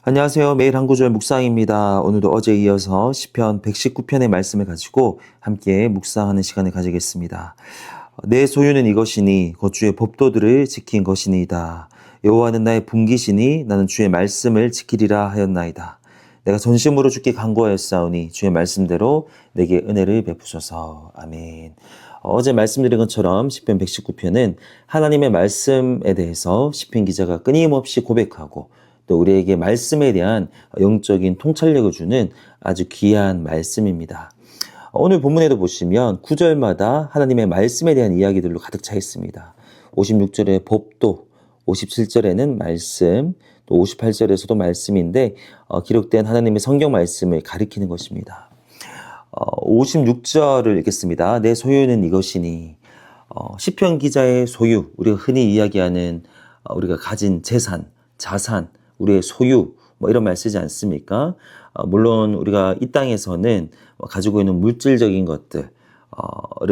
안녕하세요. 매일 한 구절 묵상입니다. 오늘도 어제 이어서 시편 119편의 말씀을 가지고 함께 묵상하는 시간을 가지겠습니다. 내 소유는 이것이니 곧 주의 법도들을 지킨 것이니이다. 여호와는 나의 분기시니 나는 주의 말씀을 지키리라 하였나이다. 내가 전심으로 주께 간구하였사오니 주의 말씀대로 내게 은혜를 베푸소서. 아멘. 어제 말씀드린 것처럼 시편 119편은 하나님의 말씀에 대해서 시편 기자가 끊임없이 고백하고 또 우리에게 말씀에 대한 영적인 통찰력을 주는 아주 귀한 말씀입니다. 오늘 본문에도 보시면 9절마다 하나님의 말씀에 대한 이야기들로 가득 차 있습니다. 56절에 법도, 57절에는 말씀, 또 58절에서도 말씀인데 기록된 하나님의 성경 말씀을 가리키는 것입니다. 56절을 읽겠습니다. 내 소유는 이것이니. 시편 기자의 소유, 우리가 흔히 이야기하는 우리가 가진 재산, 자산, 우리의 소유, 이런 말 쓰지 않습니까? 물론 우리가 이 땅에서는 가지고 있는 물질적인 것들을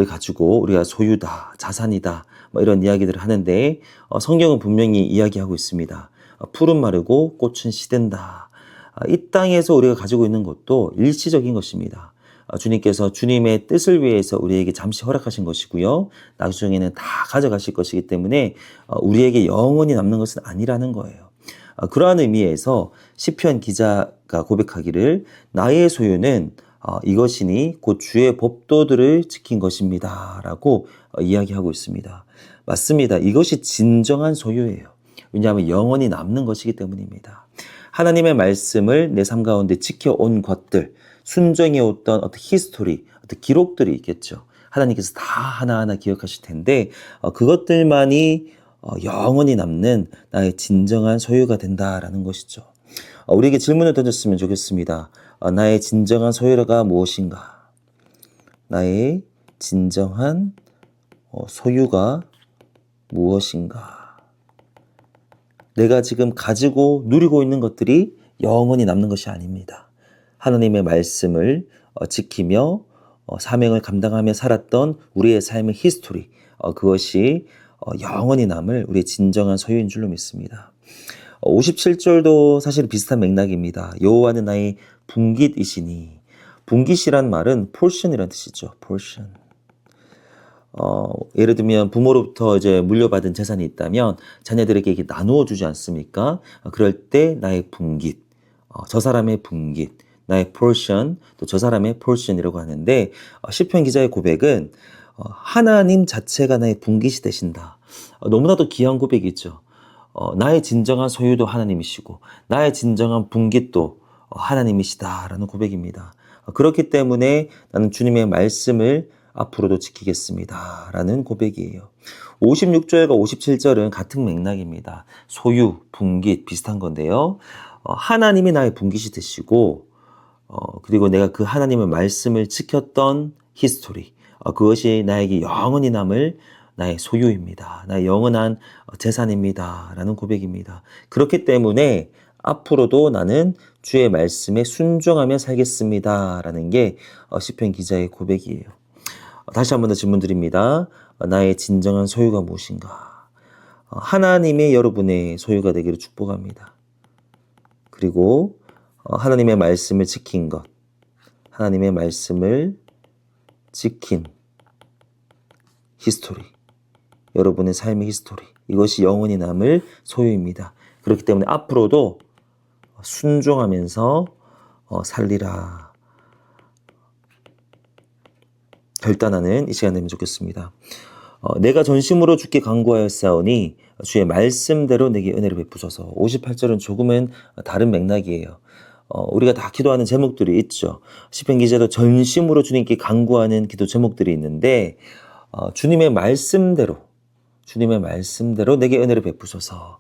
가지고 우리가 소유다, 자산이다, 이런 이야기들을 하는데 성경은 분명히 이야기하고 있습니다. 풀은 마르고 꽃은 시든다. 이 땅에서 우리가 가지고 있는 것도 일시적인 것입니다. 주님께서 주님의 뜻을 위해서 우리에게 잠시 허락하신 것이고요. 나중에는 다 가져가실 것이기 때문에 우리에게 영원히 남는 것은 아니라는 거예요. 그러한 의미에서 시편 기자가 고백하기를 나의 소유는 이것이니 곧 주의 법도들을 지킨 것입니다 라고 이야기하고 있습니다. 맞습니다. 이것이 진정한 소유예요. 왜냐하면 영원히 남는 것이기 때문입니다. 하나님의 말씀을 내 삶 가운데 지켜온 것들, 순종해왔던 어떤 히스토리, 어떤 기록들이 있겠죠. 하나님께서 다 하나하나 기억하실 텐데 그것들만이 영원히 남는 나의 진정한 소유가 된다라는 것이죠. 우리에게 질문을 던졌으면 좋겠습니다. 나의 진정한 소유가 무엇인가? 나의 진정한 소유가 무엇인가? 내가 지금 가지고 누리고 있는 것들이 영원히 남는 것이 아닙니다. 하나님의 말씀을 지키며 사명을 감당하며 살았던 우리의 삶의 히스토리, 그것이 영원히 남을 우리의 진정한 소유인 줄로 믿습니다. 57절도 사실 비슷한 맥락입니다. 여호와는 나의 분깃이시니. 분깃이란 말은 portion이라는 뜻이죠. portion. 예를 들면 부모로부터 이제 물려받은 재산이 있다면 자녀들에게 이렇게 나누어 주지 않습니까? 그럴 때 나의 분깃, 저 사람의 분깃, 나의 portion, 또 저 사람의 portion이라고 하는데 시편 기자의 고백은 하나님 자체가 나의 분깃이 되신다. 너무나도 귀한 고백이죠. 나의 진정한 소유도 하나님이시고 나의 진정한 분깃도 하나님이시다라는 고백입니다. 그렇기 때문에 나는 주님의 말씀을 앞으로도 지키겠습니다 라는 고백이에요. 56절과 57절은 같은 맥락입니다. 소유, 분깃 비슷한 건데요. 하나님이 나의 분깃이 되시고 그리고 내가 그 하나님의 말씀을 지켰던 히스토리, 그것이 나에게 영원히 남을 나의 소유입니다. 나의 영원한 재산입니다 라는 고백입니다. 그렇기 때문에 앞으로도 나는 주의 말씀에 순종하며 살겠습니다 라는 게 시편 기자의 고백이에요. 다시 한 번 더 질문 드립니다. 나의 진정한 소유가 무엇인가? 하나님의 여러분의 소유가 되기를 축복합니다. 그리고 하나님의 말씀을 지킨 것, 하나님의 말씀을 지킨 히스토리, 여러분의 삶의 히스토리, 이것이 영원히 남을 소유입니다. 그렇기 때문에 앞으로도 순종하면서 살리라. 결단하는 이 시간 되면 좋겠습니다. 내가 전심으로 주께 간구하였사오니 주의 말씀대로 내게 은혜를 베푸소서. 58절은 조금은 다른 맥락이에요. 우리가 다 기도하는 제목들이 있죠. 시편 기자도 전심으로 주님께 간구하는 기도 제목들이 있는데 주님의 말씀대로 내게 은혜를 베푸소서.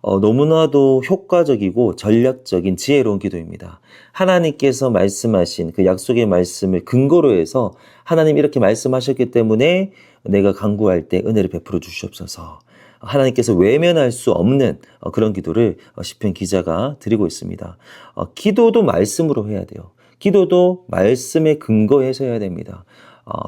너무나도 효과적이고 전략적인 지혜로운 기도입니다. 하나님께서 말씀하신 그 약속의 말씀을 근거로 해서 하나님 이렇게 말씀하셨기 때문에 내가 간구할 때 은혜를 베풀어 주시옵소서. 하나님께서 외면할 수 없는 그런 기도를 시편 기자가 드리고 있습니다. 기도도 말씀으로 해야 돼요. 기도도 말씀에 근거해서 해야 됩니다.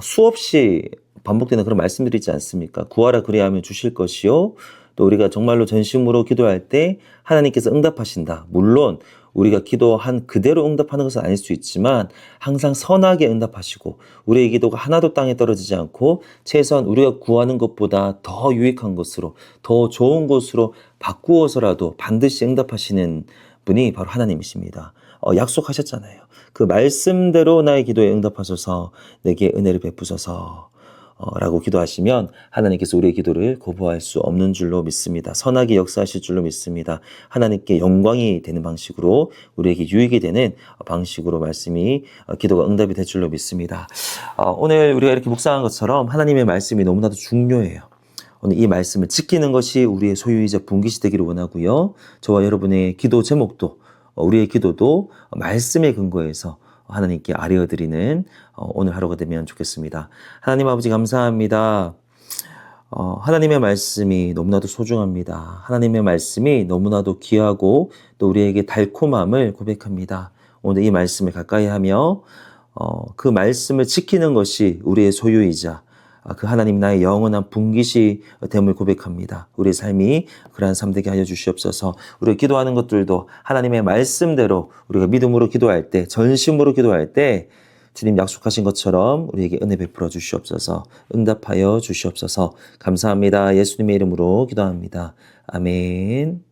수없이 반복되는 그런 말씀들이 있지 않습니까? 구하라 그리하면 주실 것이요. 또 우리가 정말로 전심으로 기도할 때 하나님께서 응답하신다. 물론 우리가 기도한 그대로 응답하는 것은 아닐 수 있지만 항상 선하게 응답하시고 우리의 기도가 하나도 땅에 떨어지지 않고 최소한 우리가 구하는 것보다 더 유익한 것으로 더 좋은 것으로 바꾸어서라도 반드시 응답하시는 분이 바로 하나님이십니다. 약속하셨잖아요. 그 말씀대로 나의 기도에 응답하소서 내게 은혜를 베푸소서 라고 기도하시면 하나님께서 우리의 기도를 거부할 수 없는 줄로 믿습니다. 선하게 역사하실 줄로 믿습니다. 하나님께 영광이 되는 방식으로 우리에게 유익이 되는 방식으로 말씀이 기도가 응답이 될 줄로 믿습니다. 오늘 우리가 이렇게 묵상한 것처럼 하나님의 말씀이 너무나도 중요해요. 오늘 이 말씀을 지키는 것이 우리의 소유이자 분깃이 되기를 원하고요. 저와 여러분의 기도 제목도 우리의 기도도 말씀에 근거해서 하나님께 아뢰어드리는 오늘 하루가 되면 좋겠습니다. 하나님 아버지 감사합니다. 하나님의 말씀이 너무나도 소중합니다. 하나님의 말씀이 너무나도 귀하고 또 우리에게 달콤함을 고백합니다. 오늘 이 말씀을 가까이 하며 그 말씀을 지키는 것이 우리의 소유이자 그 하나님 나의 영원한 분깃이 됨을 고백합니다. 우리의 삶이 그러한 삶 되게 하여 주시옵소서. 우리가 기도하는 것들도 하나님의 말씀대로 우리가 믿음으로 기도할 때, 전심으로 기도할 때 주님 약속하신 것처럼 우리에게 은혜 베풀어 주시옵소서. 응답하여 주시옵소서. 감사합니다. 예수님의 이름으로 기도합니다. 아멘.